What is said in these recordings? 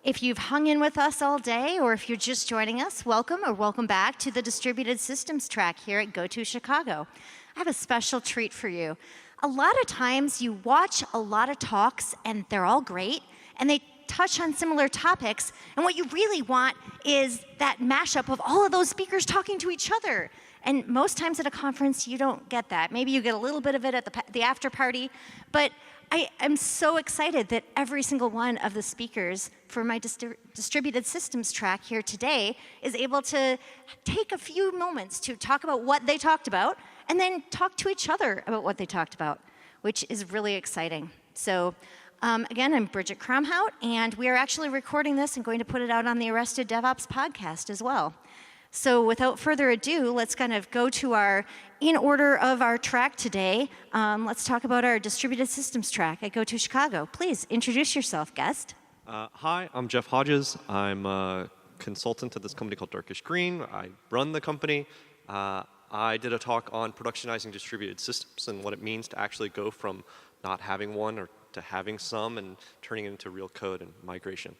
If you've hung in with us all day, or if you're just joining us, welcome or welcome back to the Distributed Systems track here at GOTO Chicago. I have a special treat for you. A lot of times you watch a lot of talks and they're all great and they touch on similar topics, and what you really want is that mashup of all of those speakers talking to each other. And most times at a conference, you don't get that. Maybe you get a little bit of it at the after party, but I'm so excited that every single one of the speakers for my distributed systems track here today is able to take a few moments to talk about what they talked about and then talk to each other about what they talked about, which is really exciting. So again, I'm Bridget Cromhout, and we are actually recording this and going to put it out on the Arrested DevOps podcast as well. So without further ado, let's kind of go to our, in order of our track today, let's talk about our distributed systems track at GOTO Chicago. Please introduce yourself, guest. Hi, I'm Jeff Hodges. I'm a consultant at this company called Darkish Green. I run the company. I did a talk on productionizing distributed systems and what it means to actually go from not having one or to having some and turning it into real code and migration.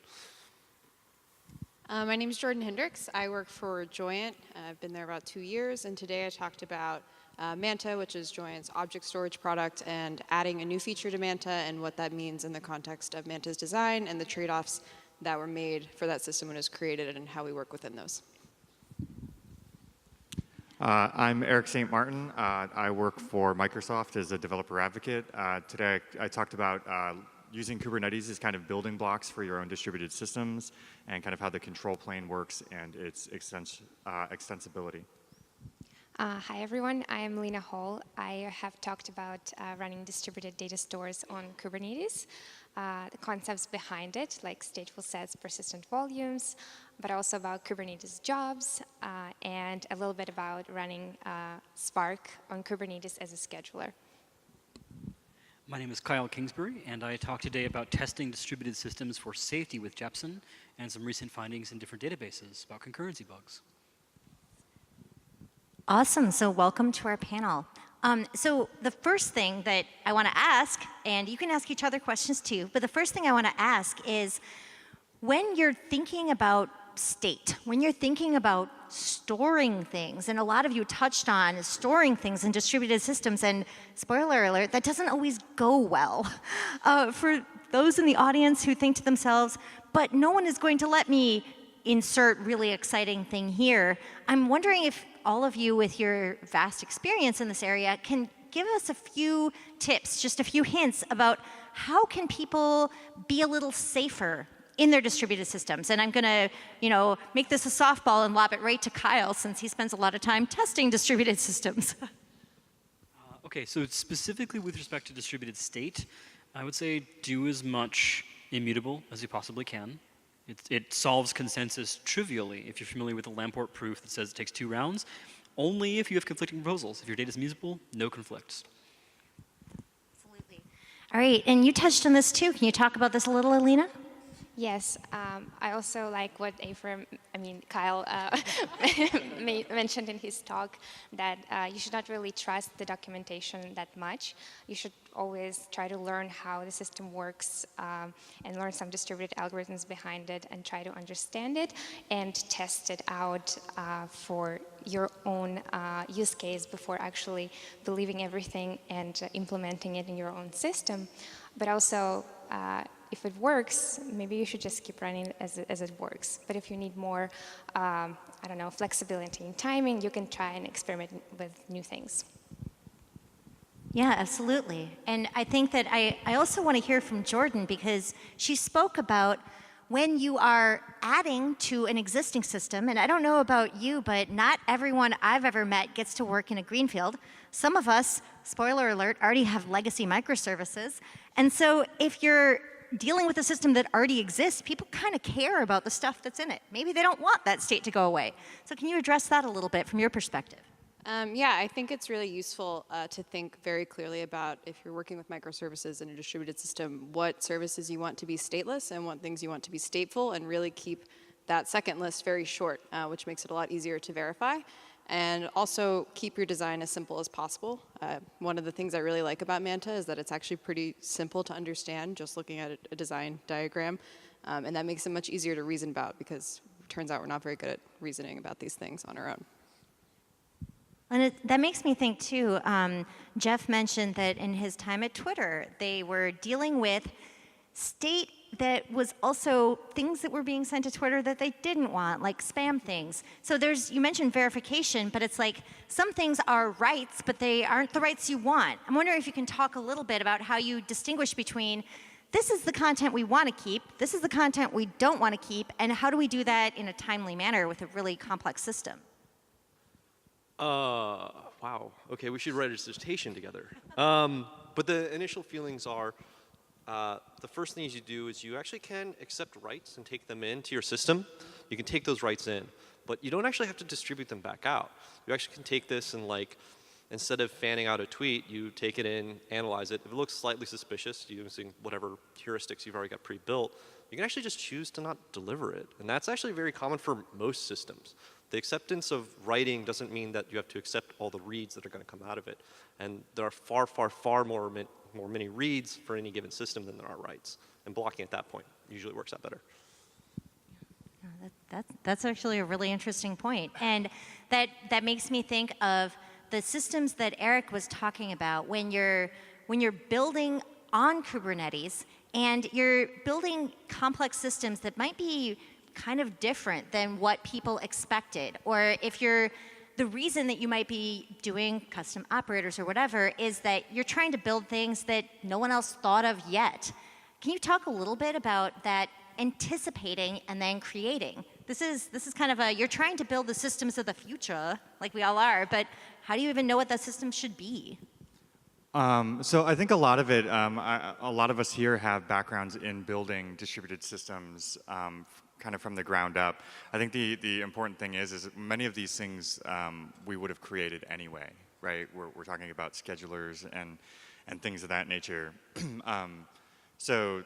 My name is Jordan Hendricks. I work for Joyent. I've been there about 2 years, and today I talked about Manta, which is Joyent's object storage product, and adding a new feature to Manta and what that means in the context of Manta's design and the trade-offs that were made for that system when it was created and how we work within those. I'm Eric St. Martin. I work for Microsoft as a developer advocate. Today I talked about using Kubernetes as kind of building blocks for your own distributed systems and kind of how the control plane works and its extensibility. Hi everyone, I am Lena Hall. I have talked about running distributed data stores on Kubernetes, the concepts behind it, like stateful sets, persistent volumes, but also about Kubernetes jobs, and a little bit about running Spark on Kubernetes as a scheduler. My name is Kyle Kingsbury, and I talk today about testing distributed systems for safety with Jepsen and some recent findings in different databases about concurrency bugs. Awesome, so welcome to our panel. So the first thing that I want to ask, and you can ask each other questions too, but the first thing I want to ask is, when you're thinking about state, when you're thinking about storing things, and a lot of you touched on storing things in distributed systems, and spoiler alert, that doesn't always go well. For those in the audience who think to themselves, but no one is going to let me insert really exciting thing here, I'm wondering if all of you with your vast experience in this area can give us a few tips, just a few hints about how can people be a little safer in their distributed systems. And I'm gonna, make this a softball and lob it right to Kyle, since he spends a lot of time testing distributed systems. Okay, so specifically with respect to distributed state, I would say do as much immutable as you possibly can. It solves consensus trivially if you're familiar with the Lamport proof that says it takes 2 rounds, only if you have conflicting proposals. If your data is mutable, no conflicts. Absolutely. All right, and you touched on this too. Can you talk about this a little, Alina? Yes, I also like what Kyle mentioned in his talk, that you should not really trust the documentation that much. You should always try to learn how the system works and learn some distributed algorithms behind it and try to understand it and test it out for your own use case before actually believing everything and implementing it in your own system. But also, if it works, maybe you should just keep running as it works. But if you need more, flexibility in timing, you can try and experiment with new things. Yeah, absolutely. And I think that I also want to hear from Jordan, because she spoke about when you are adding to an existing system, and I don't know about you, but not everyone I've ever met gets to work in a greenfield. Some of us, spoiler alert, already have legacy microservices. And so if you're dealing with a system that already exists, people kind of care about the stuff that's in it. Maybe they don't want that state to go away. So can you address that a little bit from your perspective? Yeah, I think it's really useful to think very clearly about, if you're working with microservices in a distributed system, what services you want to be stateless and what things you want to be stateful, and really keep that second list very short, which makes it a lot easier to verify. And also keep your design as simple as possible. One of the things I really like about Manta is that it's actually pretty simple to understand, just looking at a design diagram. And that makes it much easier to reason about because it turns out we're not very good at reasoning about these things on our own. And that makes me think, too, Jeff mentioned that in his time at Twitter, they were dealing with state that was also things that were being sent to Twitter that they didn't want, like spam things. So you mentioned verification, but it's like some things are rights, but they aren't the rights you want. I'm wondering if you can talk a little bit about how you distinguish between this is the content we want to keep, this is the content we don't want to keep, and how do we do that in a timely manner with a really complex system? Wow. Okay, we should write a dissertation together. But the initial feelings are, the first thing you do is you actually can accept rights and take them into your system. You can take those rights in, but you don't actually have to distribute them back out. You actually can take this and instead of fanning out a tweet, you take it in, analyze it. If it looks slightly suspicious using whatever heuristics you've already got pre-built, you can actually just choose to not deliver it. And that's actually very common for most systems. The acceptance of writing doesn't mean that you have to accept all the reads that are going to come out of it. And there are far, far, far more many reads for any given system than there are writes. And blocking at that point usually works out better. That's actually a really interesting point. And that makes me think of the systems that Eric was talking about when you're building on Kubernetes and you're building complex systems that might be kind of different than what people expected. Or if the reason that you might be doing custom operators or whatever is that you're trying to build things that no one else thought of yet. Can you talk a little bit about that anticipating and then creating? This is kind of you're trying to build the systems of the future, like we all are, but how do you even know what that system should be? So I think a lot of it, a lot of us here have backgrounds in building distributed systems kind of from the ground up. I think the important thing is many of these things we would have created anyway, right? We're talking about schedulers and things of that nature. So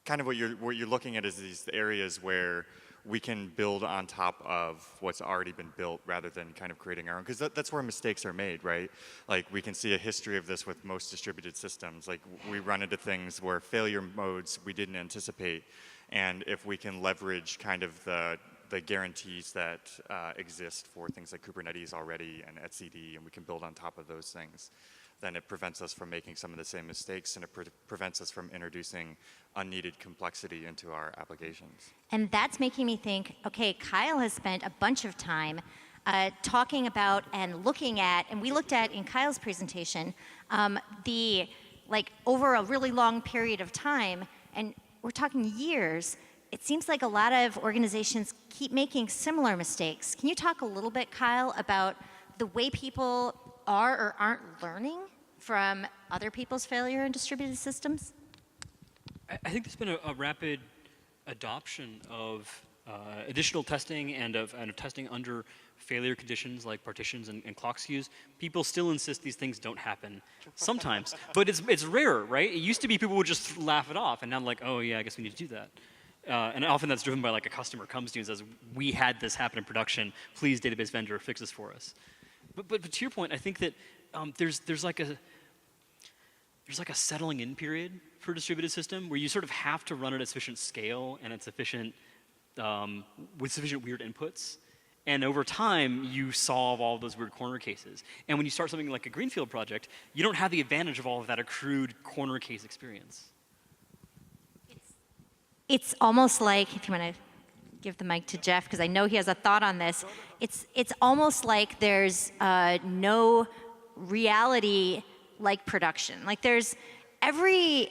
kind of what you're looking at is these areas where we can build on top of what's already been built rather than kind of creating our own, because that's where mistakes are made, right? Like we can see a history of this with most distributed systems. Like we run into things where failure modes we didn't anticipate, and if we can leverage kind of the guarantees that exist for things like Kubernetes already and etcd, and we can build on top of those things, then it prevents us from making some of the same mistakes, and it prevents us from introducing unneeded complexity into our applications. And that's making me think, okay, Kyle has spent a bunch of time talking about and looking at, and we looked at in Kyle's presentation, over a really long period of time, and we're talking years, it seems like a lot of organizations keep making similar mistakes. Can you talk a little bit, Kyle, about the way people are or aren't learning from other people's failure in distributed systems? I think there's been a rapid adoption of additional testing and of testing under failure conditions like partitions and clock skews. People still insist these things don't happen sometimes, but it's rarer, right? It used to be people would just laugh it off, and now like, oh yeah, I guess we need to do that. And often that's driven by like a customer comes to you and says, we had this happen in production, please database vendor fix this for us. But to your point, I think that there's like a settling in period for a distributed system where you sort of have to run it at sufficient scale and at sufficient with sufficient weird inputs. And over time, you solve all those weird corner cases. And when you start something like a greenfield project, you don't have the advantage of all of that accrued corner case experience. It's almost like, if you want to give the mic to Jeff, because I know he has a thought on this, it's almost like there's no reality like production. Like there's every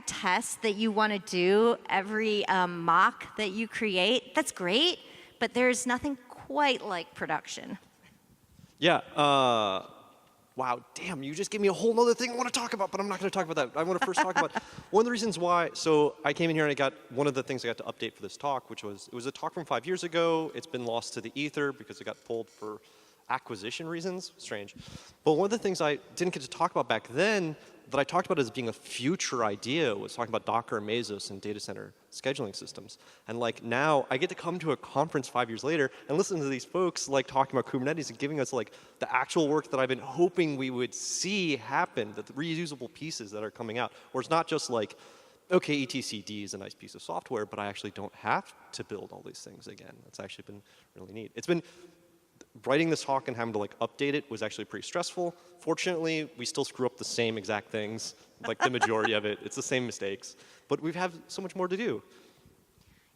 test that you want to do, every mock that you create, that's great, but there's nothing quite like production. Yeah. Wow, damn, you just gave me a whole other thing I want to talk about, but I'm not going to talk about that. I want to first talk about one of the reasons why. So I came in here and I got one of the things I got to update for this talk, which was, it was a talk from 5 years ago. It's been lost to the ether because it got pulled for acquisition reasons. Strange. But one of the things I didn't get to talk about back then that I talked about as being a future idea was talking about Docker and Mesos and data center scheduling systems. And like now I get to come to a conference 5 years later and listen to these folks like talking about Kubernetes and giving us like the actual work that I've been hoping we would see happen, the reusable pieces that are coming out. Where it's not just like okay, etcd is a nice piece of software, but I actually don't have to build all these things again. That's actually been really neat. It's been, writing this talk and having to like update it was actually pretty stressful. Fortunately, we still screw up the same exact things, like the majority of it. It's the same mistakes, but we have so much more to do.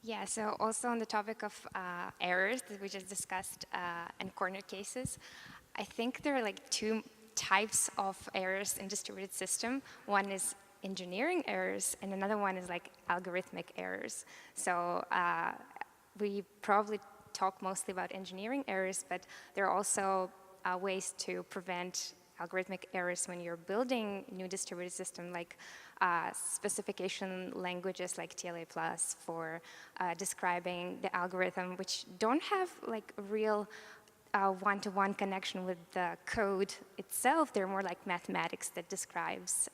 Yeah, so also on the topic of errors that we just discussed and corner cases, I think there are like two types of errors in distributed system. One is engineering errors, and another one is like algorithmic errors. So we probably talk mostly about engineering errors, but there are also ways to prevent algorithmic errors when you're building new distributed system, like specification languages like TLA+ for describing the algorithm, which don't have like a real one-to-one connection with the code itself. They're more like mathematics that describes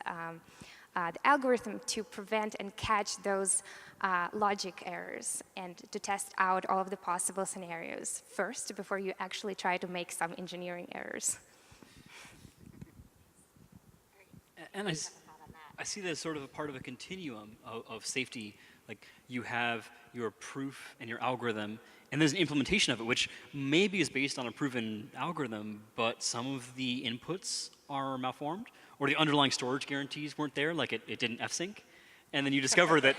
the algorithm to prevent and catch those logic errors and to test out all of the possible scenarios first before you actually try to make some engineering errors. And I see that as sort of a part of a continuum of safety. Like you have your proof and your algorithm, and there's an implementation of it, which maybe is based on a proven algorithm, but some of the inputs are malformed, or the underlying storage guarantees weren't there, like it didn't f-sync. And then you discover that,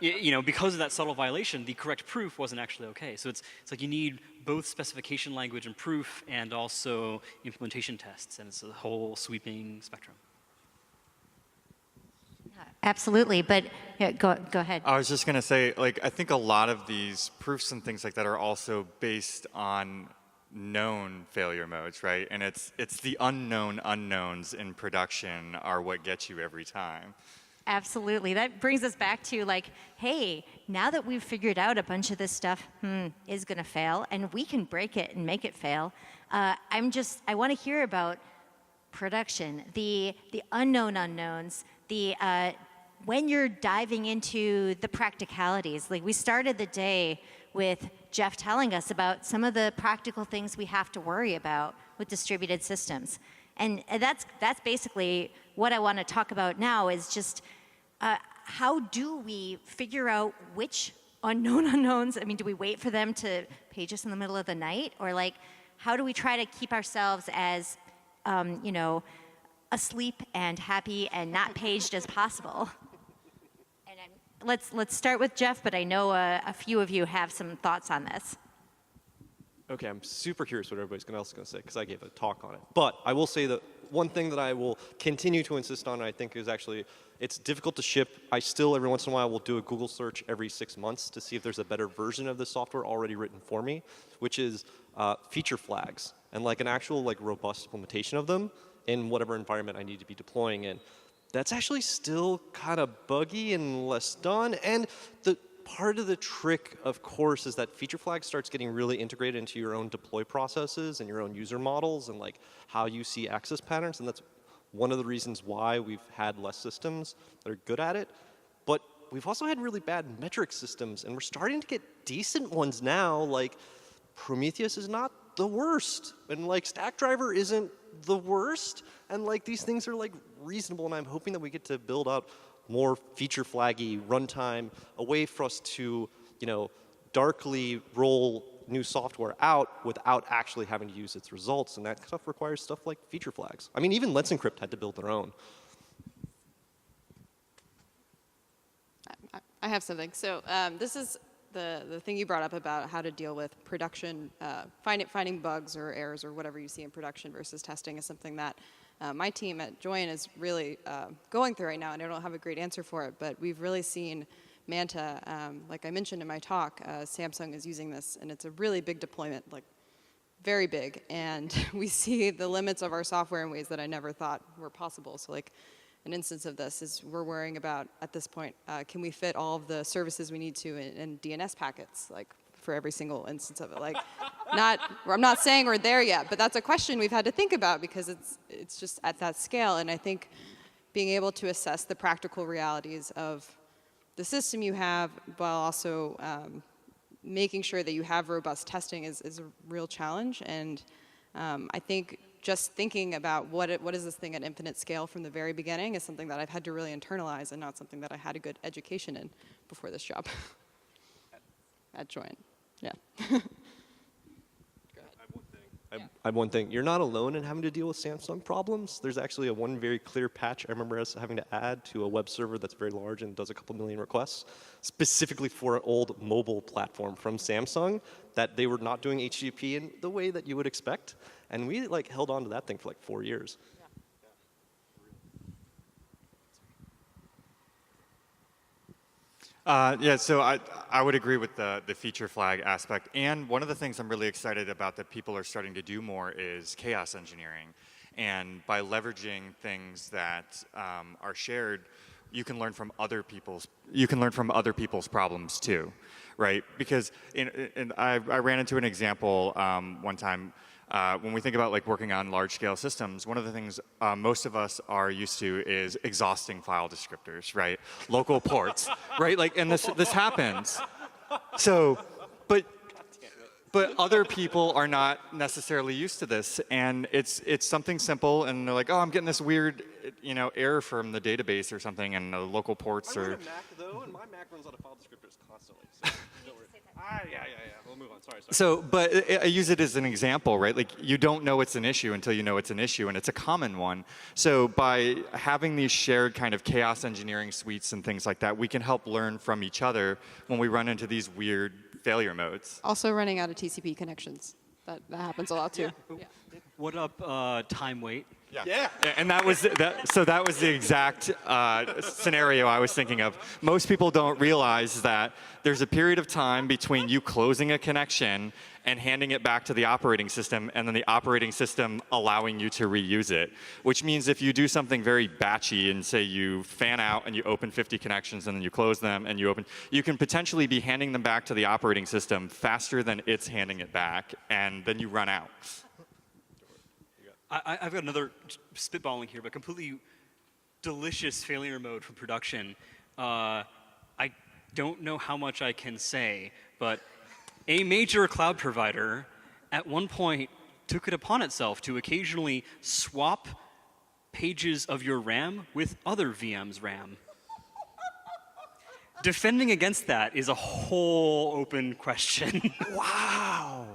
because of that subtle violation, the correct proof wasn't actually okay. So it's like you need both specification language and proof, and also implementation tests, and it's a whole sweeping spectrum. Absolutely, but yeah, go ahead. I was just going to say, like, I think a lot of these proofs and things like that are also based on known failure modes, right? And it's the unknown unknowns in production are what gets you every time. Absolutely. That brings us back to like, hey, now that we've figured out a bunch of this stuff is going to fail, and we can break it and make it fail, I want to hear about production, the unknown unknowns, when you're diving into the practicalities. Like we started the day with Jeff telling us about some of the practical things we have to worry about with distributed systems. And that's basically what I want to talk about now is just how do we figure out which unknown unknowns? I mean, do we wait for them to page us in the middle of the night? Or like, how do we try to keep ourselves as, asleep and happy and not paged as possible? And let's start with Jeff, but I know a few of you have some thoughts on this. Okay, I'm super curious what everybody's else going to say because I gave a talk on it. But I will say that one thing that I will continue to insist on, I think, is actually it's difficult to ship. I still, every once in a while, will do a Google search every 6 months to see if there's a better version of the software already written for me, which is feature flags and like an actual like robust implementation of them in whatever environment I need to be deploying in. That's actually still kind of buggy and less done. And the part of the trick, of course, is that feature flag starts getting really integrated into your own deploy processes and your own user models and like how you see access patterns. And that's one of the reasons why we've had less systems that are good at it. But we've also had really bad metric systems, and we're starting to get decent ones now. Like Prometheus is not the worst, and like Stackdriver isn't the worst, and like these things are like reasonable, and I'm hoping that we get to build out more feature flaggy runtime, a way for us to, darkly roll new software out without actually having to use its results, and that stuff requires stuff like feature flags. I mean, even Let's Encrypt had to build their own. I have something. So this is the thing you brought up about how to deal with production, finding bugs or errors or whatever you see in production versus testing is something that my team at Join is really going through right now, and I don't have a great answer for it, but we've really seen Manta, like I mentioned in my talk, Samsung is using this, and it's a really big deployment, like very big, and we see the limits of our software in ways that I never thought were possible. So like an instance of this is we're worrying about, at this point, can we fit all of the services we need to in DNS packets, like for every single instance of it? Like, I'm not saying we're there yet, but that's a question we've had to think about because it's just at that scale. And I think being able to assess the practical realities of the system you have while also making sure that you have robust testing is a real challenge. And I think just thinking about what is this thing at infinite scale from the very beginning is something that I've had to really internalize and not something that I had a good education in before this job at Joint. Yeah. I have one thing. You're not alone in having to deal with Samsung problems. There's actually one very clear patch I remember us having to add to a web server that's very large and does a couple million requests, specifically for an old mobile platform from Samsung that they were not doing HTTP in the way that you would expect. And we like held on to that thing for like 4 years. Yeah, so I would agree with the feature flag aspect. And one of the things I'm really excited about that people are starting to do more is chaos engineering. And by leveraging things that are shared, you can learn from other people's problems too, right? Because I ran into an example one time. When we think about like working on large-scale systems, one of the things most of us are used to is exhausting file descriptors, right? Local ports, right? Like, and this happens. So, but other people are not necessarily used to this, and it's something simple, and they're like, oh, I'm getting this weird, error from the database or something, and the local ports are. I run a Mac though, and my Mac runs out of file descriptors constantly. So don't worry. Yeah. We'll move on. Sorry. So, but I use it as an example, right? Like, you don't know it's an issue until you know it's an issue, and it's a common one. So by having these shared kind of chaos engineering suites and things like that, we can help learn from each other when we run into these weird failure modes. Also running out of TCP connections. That happens a lot too. Yeah. What up, time wait? Yeah, and that was the exact scenario I was thinking of. Most people don't realize that there's a period of time between you closing a connection and handing it back to the operating system, and then the operating system allowing you to reuse it. Which means if you do something very batchy and say you fan out and you open 50 connections and then you close them and you can potentially be handing them back to the operating system faster than it's handing it back, and then you run out. I've got another spitballing here, but completely delicious failure mode from production. I don't know how much I can say, but a major cloud provider at one point took it upon itself to occasionally swap pages of your RAM with other VM's RAM. Defending against that is a whole open question. Wow.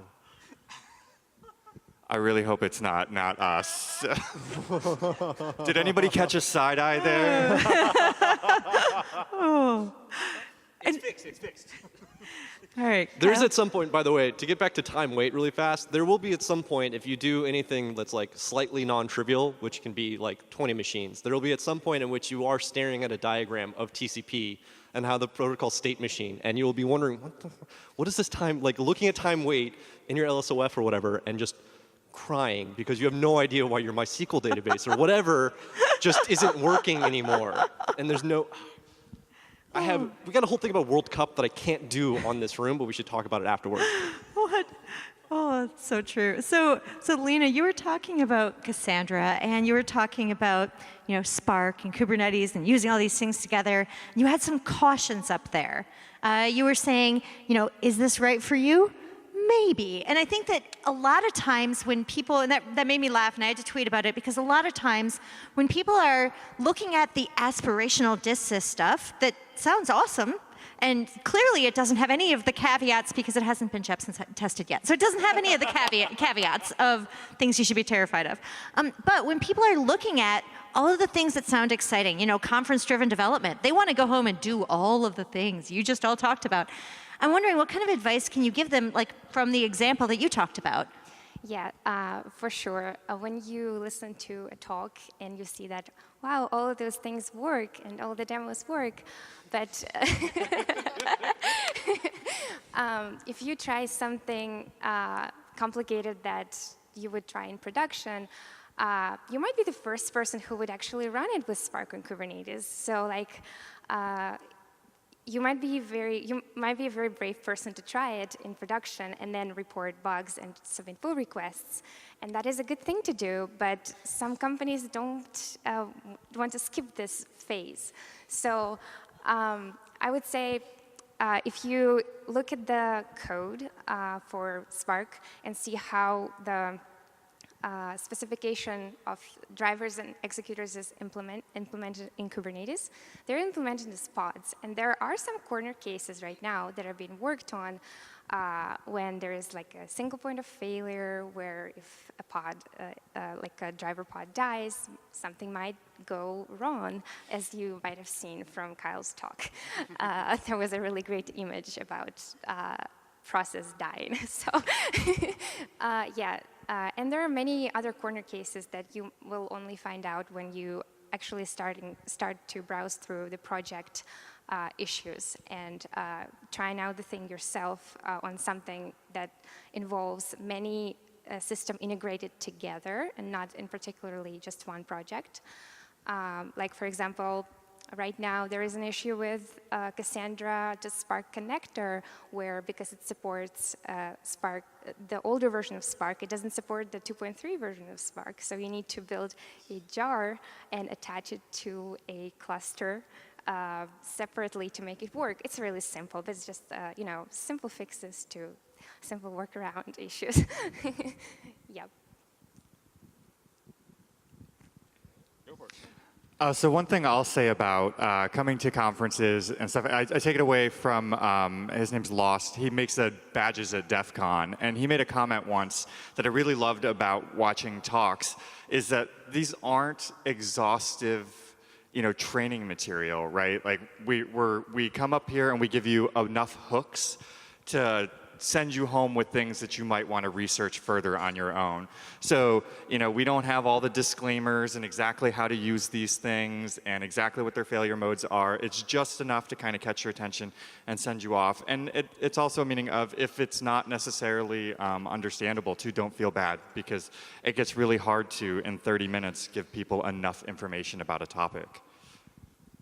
I really hope it's not us. Did anybody catch a side eye there? It's fixed. All right. There's Kyle? at some point, by the way, to get back to time wait really fast, there will be at some point, if you do anything that's like slightly non-trivial, which can be like 20 machines, there will be at some point in which you are staring at a diagram of TCP and how the protocol state machine, and you will be wondering, what is this time, like looking at time wait in your LSOF or whatever, and just crying because you have no idea why your MySQL database or whatever just isn't working anymore. And there's no, we got a whole thing about World Cup that I can't do on this room, but we should talk about it afterwards. What? Oh, that's so true. So Lena, you were talking about Cassandra, and you were talking about, Spark and Kubernetes and using all these things together. And you had some cautions up there. You were saying, is this right for you? Maybe. And I think that a lot of times when people, and that made me laugh, and I had to tweet about it, because a lot of times when people are looking at the aspirational DistSys stuff, that sounds awesome, and clearly it doesn't have any of the caveats because it hasn't been Jepson tested yet. So it doesn't have any of the caveats of things you should be terrified of. But when people are looking at all of the things that sound exciting, conference-driven development, they want to go home and do all of the things you just all talked about. I'm wondering, what kind of advice can you give them, like from the example that you talked about? Yeah, for sure. When you listen to a talk and you see that, wow, all of those things work and all the demos work, but if you try something complicated that you would try in production, you might be the first person who would actually run it with Spark and Kubernetes. So like, you might be a very brave person to try it in production and then report bugs and submit pull requests. And that is a good thing to do, but some companies don't want to skip this phase. So I would say if you look at the code for Spark and see how the specification of drivers and executors is implemented in Kubernetes. They're implemented as pods. And there are some corner cases right now that are being worked on when there is like a single point of failure where if a pod, like a driver pod dies, something might go wrong, as you might have seen from Kyle's talk. There was a really great image about process dying. So yeah, and there are many other corner cases that you will only find out when you actually start to browse through the project issues and trying out the thing yourself on something that involves many systems integrated together and not in particularly just one project. Like for example, right now there is an issue with Cassandra to Spark connector where because it supports Spark, the older version of Spark, it doesn't support the 2.3 version of Spark. So you need to build a jar and attach it to a cluster separately to make it work. It's really simple, but it's just you know, simple fixes to simple workaround issues. Yep. So one thing I'll say about coming to conferences and stuff, I take it away from, his name's Lost. He makes the badges at DEF CON, and he made a comment once that I really loved about watching talks, is that these aren't exhaustive, you know, training material, right? Like we come up here and we give you enough hooks to send you home with things that you might want to research further on your own. So, you know, we don't have all the disclaimers and exactly how to use these things and exactly what their failure modes are. It's just enough to kind of catch your attention and send you off. And it's also a meaning of if it's not necessarily understandable too, don't feel bad, because it gets really hard to, in 30 minutes, give people enough information about a topic.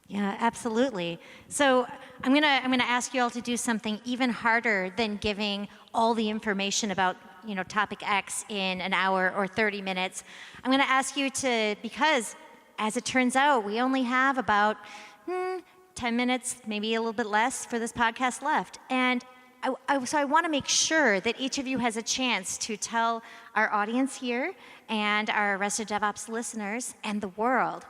Yeah, absolutely. So I'm gonna ask you all to do something even harder than giving all the information about, you know, topic X in an hour or 30 minutes. I'm gonna ask you to, because as it turns out, we only have about 10 minutes, maybe a little bit less for this podcast left. And so I want to make sure that each of you has a chance to tell our audience here and our Arrested DevOps listeners and the world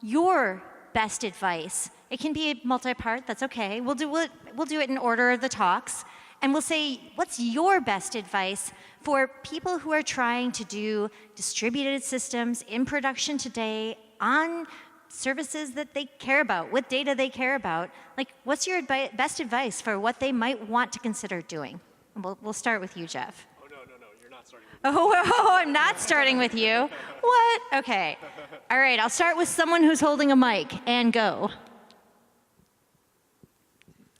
your best advice. It can be multi-part, that's okay. We'll do it in order of the talks. And we'll say, what's your best advice for people who are trying to do distributed systems in production today on services that they care about, with data they care about? Like, what's your best advice for what they might want to consider doing? And we'll start with you, Jeff. Oh, no, you're not starting with me. Oh, I'm not starting with you. What? Okay. All right, I'll start with someone who's holding a mic, and go.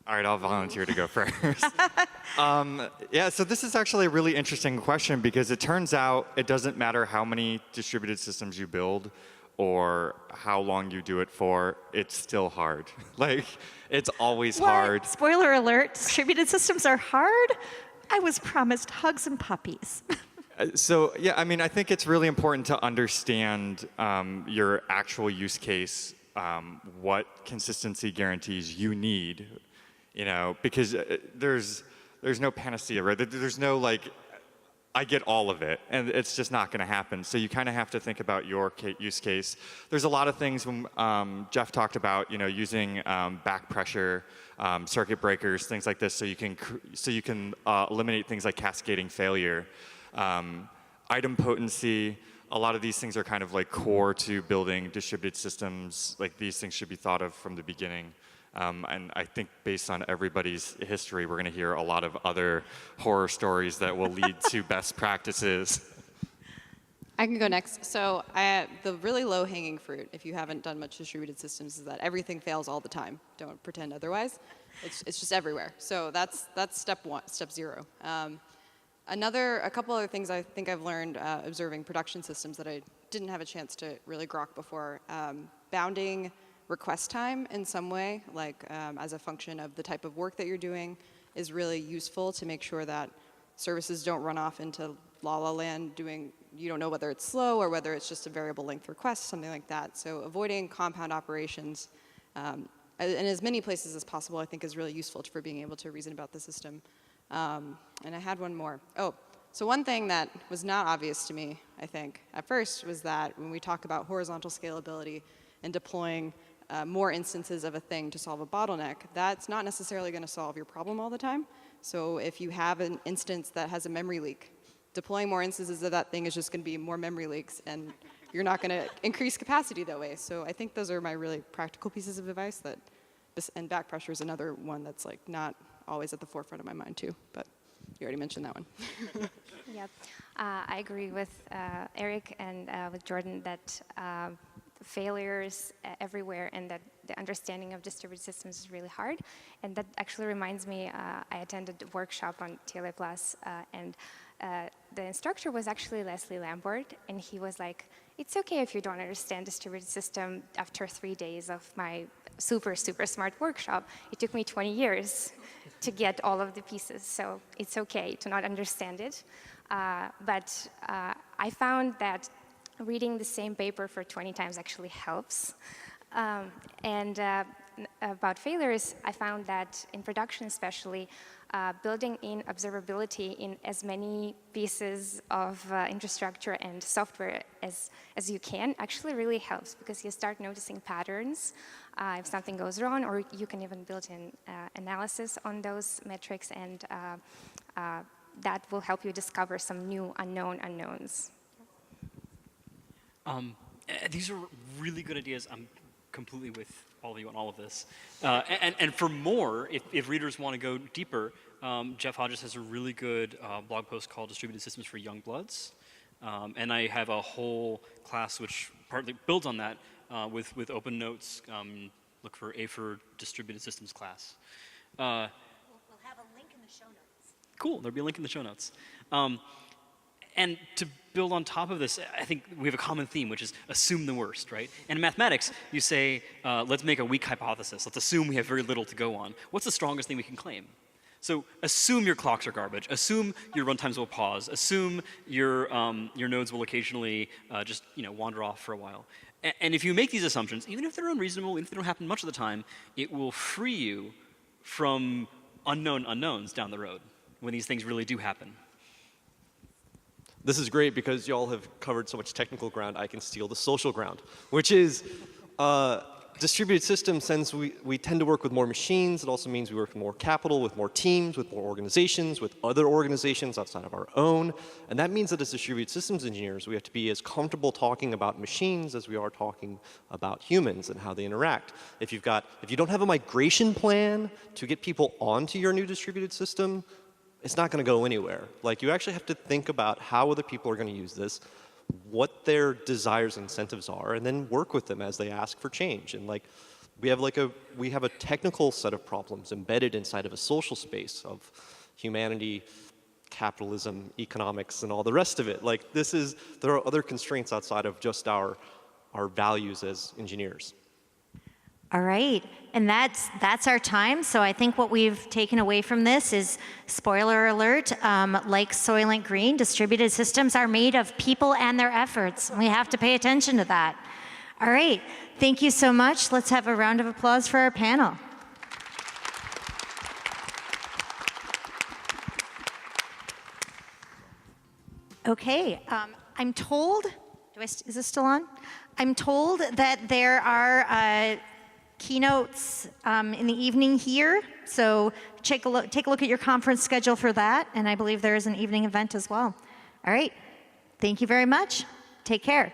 All right, I'll volunteer to go first. Yeah, so this is actually a really interesting question, because it turns out it doesn't matter how many distributed systems you build or how long you do it for, it's still hard. Like, it's always hard. Spoiler alert, distributed systems are hard? I was promised hugs and puppies. So, yeah, I mean, I think it's really important to understand your actual use case, what consistency guarantees you need, you know, because there's no panacea, right? There's no, like, I get all of it, and it's just not going to happen. So you kind of have to think about your use case. There's a lot of things when Jeff talked about, you know, using back pressure, circuit breakers, things like this, so you can eliminate things like cascading failure. Item potency, a lot of these things are kind of like core to building distributed systems. Like, these things should be thought of from the beginning. And I think based on everybody's history, we're going to hear a lot of other horror stories that will lead to best practices. I can go next. So the really low-hanging fruit, if you haven't done much distributed systems, is that everything fails all the time. Don't pretend otherwise. It's just everywhere. So that's step one, step zero. A couple other things I think I've learned observing production systems that I didn't have a chance to really grok before. Bounding request time in some way, like as a function of the type of work that you're doing, is really useful to make sure that services don't run off into la-la land doing, you don't know whether it's slow or whether it's just a variable length request, something like that. So avoiding compound operations in as many places as possible, I think, is really useful for being able to reason about the system. And I had one more. Oh, So one thing that was not obvious to me, I think, at first was that when we talk about horizontal scalability and deploying more instances of a thing to solve a bottleneck, that's not necessarily going to solve your problem all the time. So if you have an instance that has a memory leak, deploying more instances of that thing is just going to be more memory leaks, and you're not going to increase capacity that way. So I think those are my really practical pieces of advice. And back pressure is another one that's like not always at the forefront of my mind too, but you already mentioned that one. Yep. I agree with Eric and with Jordan that failures everywhere and that the understanding of distributed systems is really hard. And that actually reminds me, I attended a workshop on TLA Plus, and the instructor was actually Leslie Lambert, and he was like, it's okay if you don't understand distributed system after 3 days of my super, super smart workshop. It took me 20 years to get all of the pieces, so it's okay to not understand it. But I found that reading the same paper for 20 times actually helps. And about failures, I found that in production especially, building in observability in as many pieces of infrastructure and software as you can actually really helps, because you start noticing patterns if something goes wrong, or you can even build in analysis on those metrics, and that will help you discover some new unknown unknowns. These are really good ideas. I'm completely with all of you on all of this. And for more, if readers want to go deeper, Jeff Hodges has a really good blog post called Distributed Systems for Young Bloods. And I have a whole class which partly builds on that with open notes. Look for A for Distributed Systems class. We'll have a link in the show notes. Cool, there'll be a link in the show notes. And to build on top of this, I think we have a common theme, which is assume the worst, right? And in mathematics, you say, let's make a weak hypothesis. Let's assume we have very little to go on. What's the strongest thing we can claim? So assume your clocks are garbage. Assume your runtimes will pause. Assume your nodes will occasionally just wander off for a while. And if you make these assumptions, even if they're unreasonable, even if they don't happen much of the time, it will free you from unknown unknowns down the road when these things really do happen. This is great because y'all have covered so much technical ground, I can steal the social ground, which is distributed systems, since we tend to work with more machines, it also means we work with more capital, with more teams, with more organizations, with other organizations outside of our own. And that means that as distributed systems engineers, we have to be as comfortable talking about machines as we are talking about humans and how they interact. If you don't have a migration plan to get people onto your new distributed system, it's not going to go anywhere. Like, you actually have to think about how other people are going to use this, what their desires and incentives are, and then work with them as they ask for change. And like, we have a technical set of problems embedded inside of a social space of humanity, capitalism, economics, and all the rest of it. Like, there are other constraints outside of just our values as engineers. All right, and that's our time. So I think what we've taken away from this is, spoiler alert, like Soylent Green, distributed systems are made of people and their efforts. We have to pay attention to that. All right, thank you so much. Let's have a round of applause for our panel. Okay, I'm told, is this still on? I'm told that there are keynotes in the evening here, so take a look at your conference schedule for that, and I believe there is an evening event as well. All right, thank you very much. Take care.